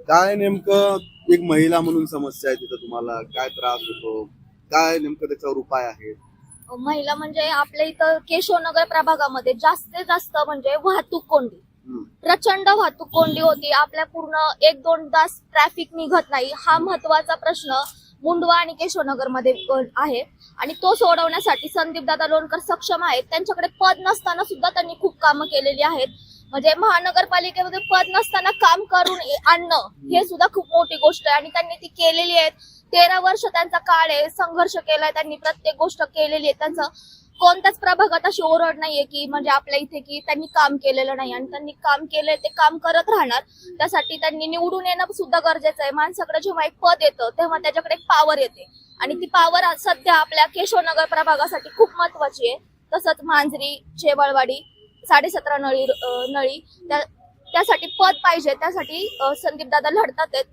काय नेमकं एक महिला म्हणून समस्या आहे तिथं, तुम्हाला काय त्रास होतो, काय नेमकं त्याच्यावर उपाय आहे? महिला म्हणजे आपल्या इथं केशवनगर प्रभागामध्ये जास्तीत जास्त म्हणजे वाहतूक कोंडी, प्रचंड वाहतूक कोंडी होती. आपल्या पूर्ण 1-2 तास ट्रॅफिक निघत नाही. हा महत्वाचा प्रश्न मुंडवा आणि केशवनगर मध्ये आहे आणि तो सोडवण्यासाठी संदीपदादा लोणकर सक्षम आहेत. त्यांच्याकडे पद नसताना सुद्धा त्यांनी खूप कामं केलेली आहेत. म्हणजे महानगरपालिकेमध्ये पद नसताना काम करून आणणं हे सुद्धा खूप मोठी गोष्ट आहे आणि त्यांनी ती केलेली आहे. 13 वर्ष त्यांचा काळ आहे, संघर्ष केलाय त्यांनी, प्रत्येक गोष्ट केलेली आहे. त्यांचं कोणत्याच प्रभागात अशी ओरड नाहीये की म्हणजे आपल्या इथे की त्यांनी काम केलेलं नाही, आणि त्यांनी काम केलंय ते काम करत राहणार. त्यासाठी त्यांनी निवडून येणं सुद्धा गरजेचं आहे. माणसाकडे जेव्हा एक पद येतं तेव्हा त्याच्याकडे एक पॉवर येते आणि ती पॉवर सध्या आपल्या केशवनगर प्रभागासाठी खूप महत्वाची आहे. तसंच मांजरी, शेवाळवाडी, 17.5 नळी त्यासाठी पद पाहिजे. त्यासाठी संदीपदादा लढतात आहेत.